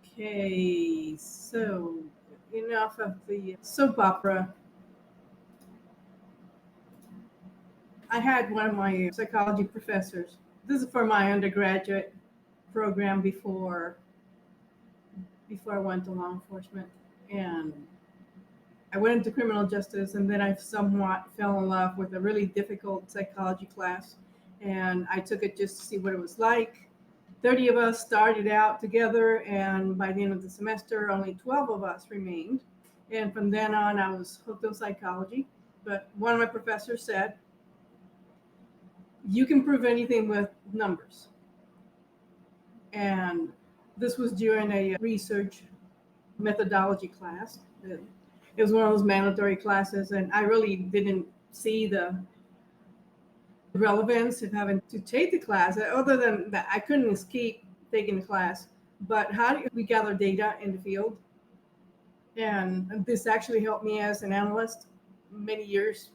Okay, so enough of the soap opera. I had one of my psychology professors. This is for my undergraduate program before I went to law enforcement, and I went into criminal justice, and then I somewhat fell in love with a really difficult psychology class, and I took it just to see what it was like. 30 of us started out together, and by the end of the semester, only 12 of us remained. And from then on, I was hooked on psychology. But one of my professors said, you can prove anything with numbers. And this was during a research methodology class. It was one of those mandatory classes, and I really didn't see the relevance of having to take the class. Other than that, I couldn't escape taking the class. But how do we gather data in the field? And this actually helped me as an analyst many years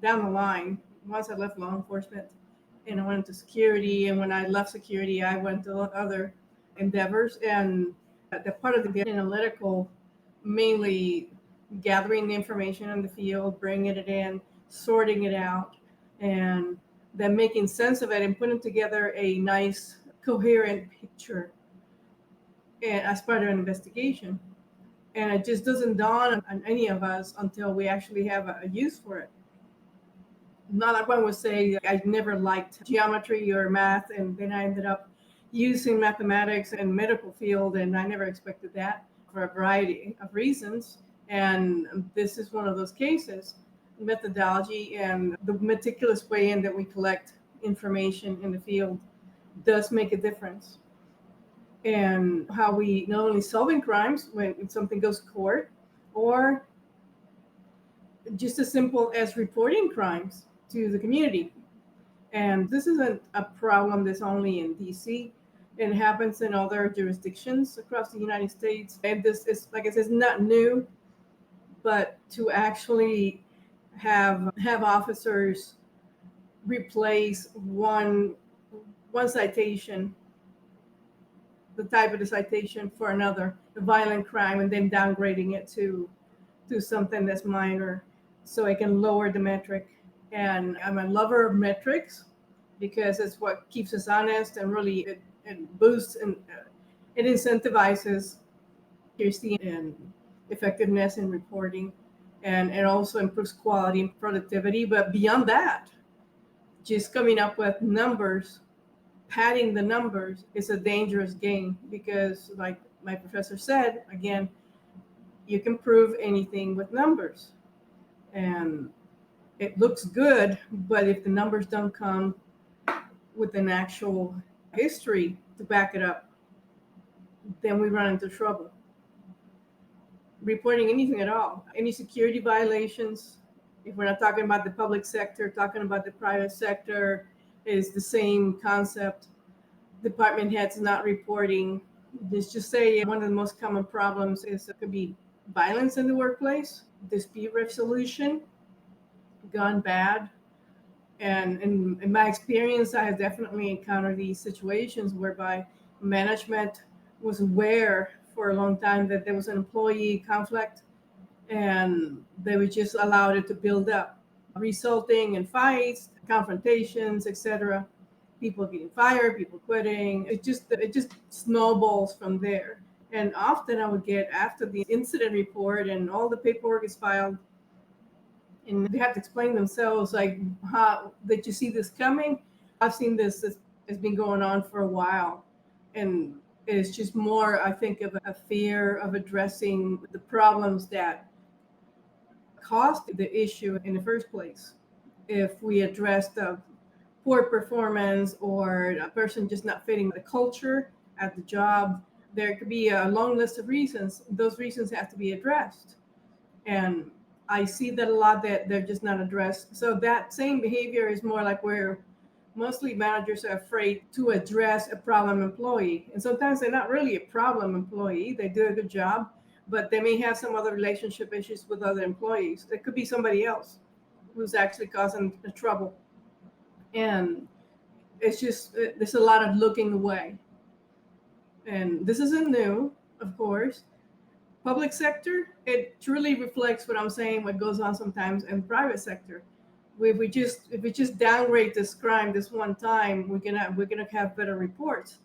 down the line. Once I left law enforcement and I went into security, and when I left security, I went to other endeavors. And the part of the analytical, mainly gathering the information in the field, bringing it in, sorting it out, and then making sense of it and putting together a nice, coherent picture as part of an investigation. And it just doesn't dawn on any of us until we actually have a use for it. Not like one would say, I never liked geometry or math, and then I ended up using mathematics in medical field, and I never expected that for a variety of reasons. And this is one of those cases. Methodology and the meticulous way in that we collect information in the field does make a difference. And how we not only solving crimes when something goes to court, or just as simple as reporting crimes to the community. And this isn't a problem that's only in DC. It happens in other jurisdictions across the United States. And this is, like I said, it's not new, but to actually have officers replace one citation, the type of the citation, for another, a violent crime, and then downgrading it to something that's minor, so it can lower the metric. And I'm a lover of metrics because it's what keeps us honest, and really it boosts and it incentivizes accuracy and effectiveness in reporting, and it also improves quality and productivity. But beyond that, just coming up with numbers, padding the numbers, is a dangerous game because, like my professor said, again, you can prove anything with numbers. And it looks good, but if the numbers don't come with an actual history to back it up, then we run into trouble. Reporting anything at all, any security violations, if we're not talking about the public sector, talking about the private sector, is the same concept. Department heads not reporting. Let's just say one of the most common problems is it could be violence in the workplace, dispute resolution gone bad. And in my experience, I have definitely encountered these situations whereby management was aware for a long time that there was an employee conflict, and they would just allowed it to build up, resulting in fights, confrontations, etc. People getting fired, people quitting. It just snowballs from there. And often I would get, after the incident report and all the paperwork is filed, and they have to explain themselves, like, how did you see this coming? I've seen this. It's been going on for a while, and it's just more, I think, of a fear of addressing the problems that caused the issue in the first place. If we address the poor performance or a person just not fitting the culture at the job, there could be a long list of reasons. Those reasons have to be addressed. And I see that a lot, that they're just not addressed. So that same behavior is more like where mostly managers are afraid to address a problem employee. And sometimes they're not really a problem employee. They do a good job, but they may have some other relationship issues with other employees. It could be somebody else who's actually causing the trouble. And it's just, there's a lot of looking away. And this isn't new. of course. Public sector, it truly reflects what I'm saying, what goes on sometimes in the private sector. If we just downgrade this crime this one time, we're gonna have better reports.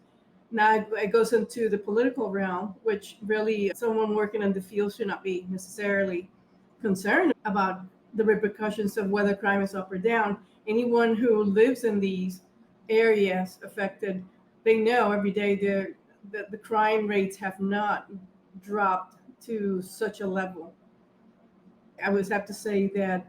Now it goes into the political realm, which really someone working in the field should not be necessarily concerned about the repercussions of whether crime is up or down. Anyone who lives in these areas affected, they know every day that the crime rates have not dropped to such a level. I would have to say that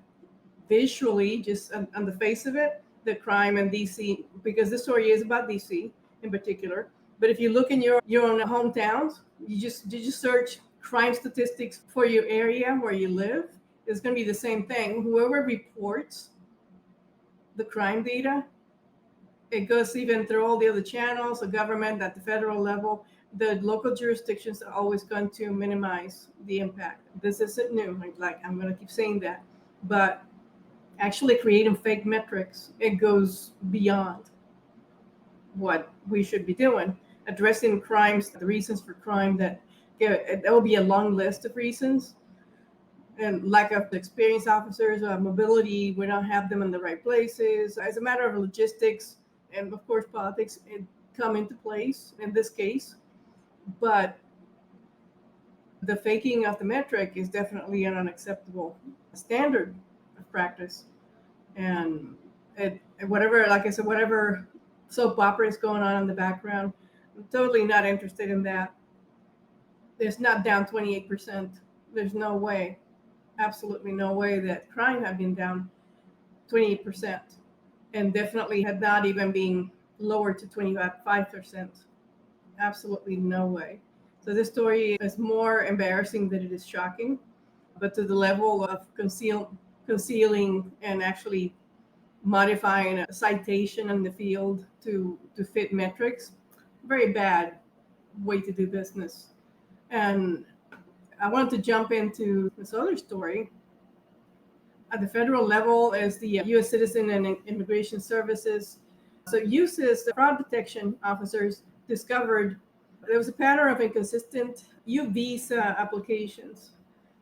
visually, just on the face of it, the crime in DC, because this story is about DC in particular. But if you look in your own hometowns, you just search crime statistics for your area where you live, it's going to be the same thing. Whoever reports the crime data, it goes even through all the other channels, the government at the federal level. The local jurisdictions are always going to minimize the impact. This isn't new. Like I'm going to keep saying that, but actually creating fake metrics, it goes beyond what we should be doing. Addressing crimes, the reasons for crime, that there will be a long list of reasons. And lack of experienced officers, mobility, we don't have them in the right places. As a matter of logistics, and of course politics, it come into place in this case. But the faking of the metric is definitely an unacceptable standard of practice. And whatever, like I said, whatever soap opera is going on in the background, I'm totally not interested in that. It's not down 28%. There's no way, absolutely no way that crime had been down 28%, and definitely had not even been lowered to 25%. Absolutely no way. So this story is more embarrassing than it is shocking, but to the level of concealing and actually modifying a citation in the field to fit metrics, very bad way to do business. And I wanted to jump into this other story. At the federal level is the U.S. Citizen and Immigration Services. So uses fraud detection officers discovered there was a pattern of inconsistent U visa applications.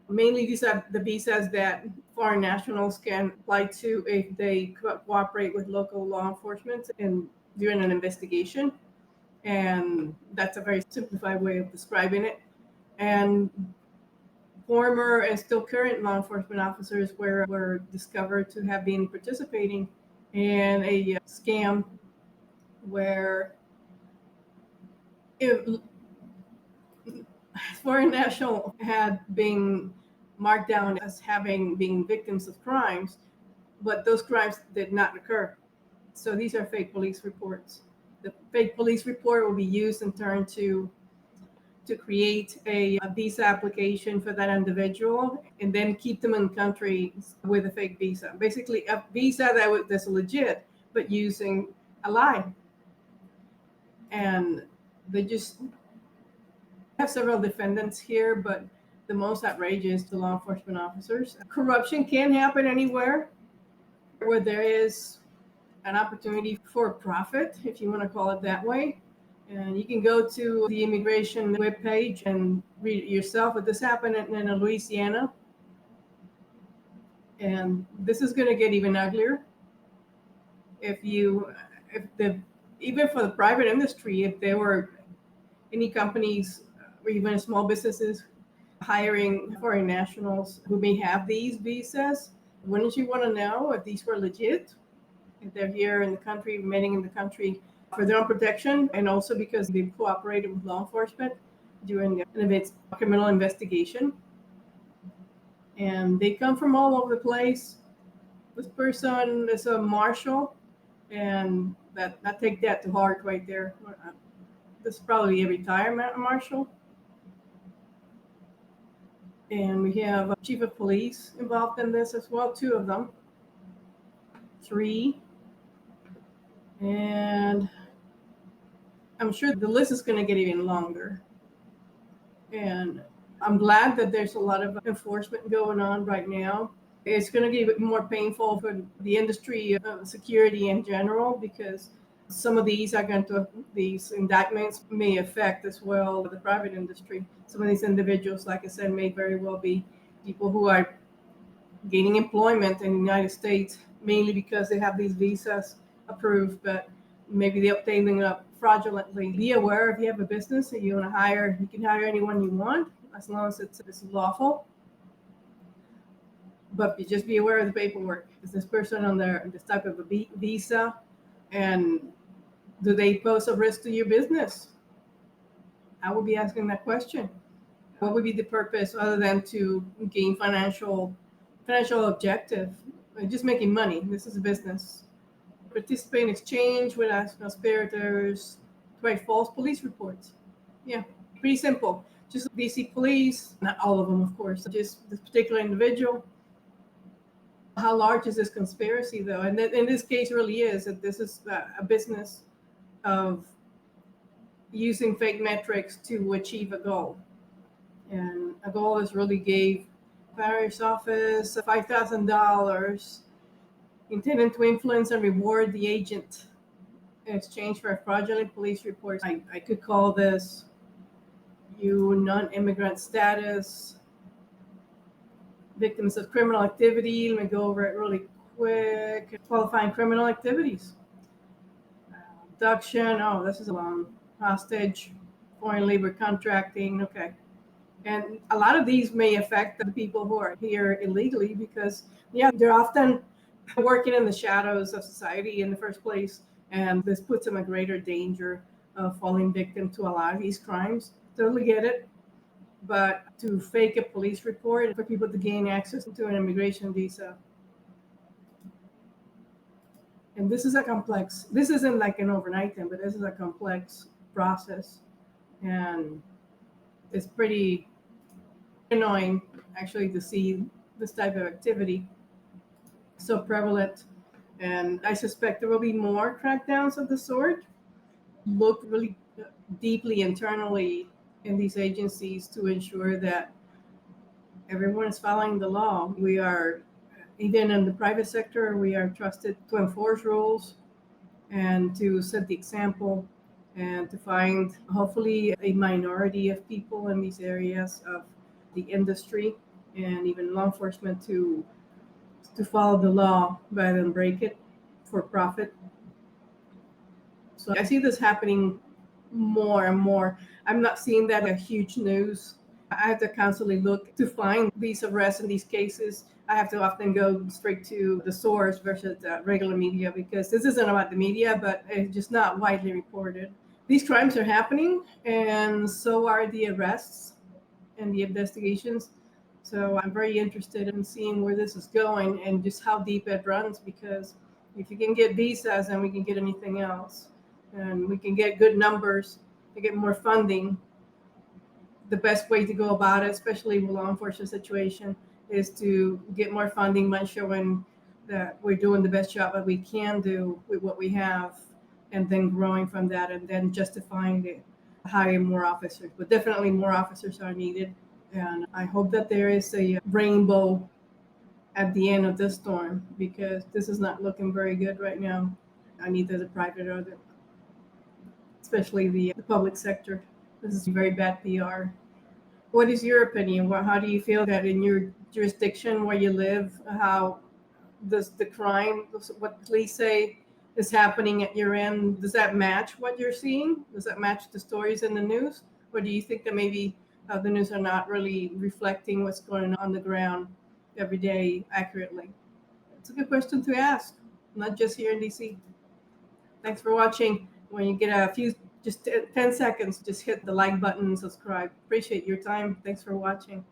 Mainly these are the visas that foreign nationals can apply to if they cooperate with local law enforcement and during an investigation. And that's a very simplified way of describing it. And former and still current law enforcement officers were discovered to have been participating in a scam where if foreign national had been marked down as having been victims of crimes, but those crimes did not occur. So these are fake police reports. The fake police report will be used in turn to create a visa application for that individual and then keep them in country with a fake visa. Basically, a visa that's legit, but using a lie. And they just have several defendants here, but the most outrageous, the law enforcement officers. Corruption can happen anywhere where there is an opportunity for profit, if you want to call it that way. And you can go to the immigration webpage and read it yourself. But this happened in Louisiana. And this is going to get even uglier. Even for the private industry, if there were any companies or even small businesses hiring foreign nationals who may have these visas, wouldn't you want to know if these were legit? If they're here in the country, remaining in the country for their own protection, and also because they cooperated with law enforcement during an criminal investigation. And they come from all over the place. This person is a marshal, and I take that to heart right there. This is probably a retirement marshal. And we have a chief of police involved in this as well, 2 of them. 3. And I'm sure the list is going to get even longer. And I'm glad that there's a lot of enforcement going on right now. It's going to get more painful for the industry of security in general, because Some of these indictments may affect as well the private industry. Some of these individuals, like I said, may very well be people who are gaining employment in the United States, mainly because they have these visas approved, but maybe they obtain them fraudulently. Be aware if you have a business and you want to hire, you can hire anyone you want as long as it's lawful. But you just be aware of the paperwork. Is this person on this type of a visa, and do they pose a risk to your business? I would be asking that question. What would be the purpose other than to gain financial objective? Just making money. This is a business. Participate in exchange with conspirators to write false police reports. Yeah, pretty simple. Just DC police, not all of them, of course, just this particular individual. How large is this conspiracy, though? And in this case, really is that this is a business of using fake metrics to achieve a goal. And a goal is really gave parish office $5,000 intended to influence and reward the agent in exchange for a fraudulent police report. I could call this you non-immigrant status, victims of criminal activity. Let me go over it really quick. Qualifying criminal activities. Abduction. Oh, this is a long. Hostage, foreign labor contracting. Okay. And a lot of these may affect the people who are here illegally because, yeah, they're often working in the shadows of society in the first place. And this puts them in greater danger of falling victim to a lot of these crimes. Totally get it. But to fake a police report for people to gain access to an immigration visa. And this isn't like an overnight thing, but this is a complex process. And it's pretty annoying, actually, to see this type of activity so prevalent. And I suspect there will be more crackdowns of the sort. Look really deeply internally in these agencies to ensure that everyone is following the law. We are, even in the private sector, we are trusted to enforce rules and to set the example and to find hopefully a minority of people in these areas of the industry and even law enforcement to follow the law rather than break it for profit. So I see this happening more and more. I'm not seeing that as huge news. I have to constantly look to find these arrests in these cases. I have to often go straight to the source versus the regular media because this isn't about the media, but it's just not widely reported. These crimes are happening, and so are the arrests and the investigations. So I'm very interested in seeing where this is going and just how deep it runs, because if you can get visas, then we can get anything else. And we can get good numbers to get more funding. The best way to go about it, especially with law enforcement situation, is to get more funding by showing that we're doing the best job that we can do with what we have, and then growing from that, and then justifying it, hiring more officers. But definitely more officers are needed. And I hope that there is a rainbow at the end of this storm, because this is not looking very good right now. Neither the private or especially the public sector. This is very bad PR. What is your opinion? How do you feel that in your jurisdiction where you live, how does the crime, what police say is happening at your end, does that match what you're seeing? Does that match the stories in the news? Or do you think that maybe the news are not really reflecting what's going on the ground every day accurately? It's a good question to ask, not just here in DC. Thanks for watching. When you get a few, just 10 seconds, just hit the like button and subscribe. Appreciate your time. Thanks for watching.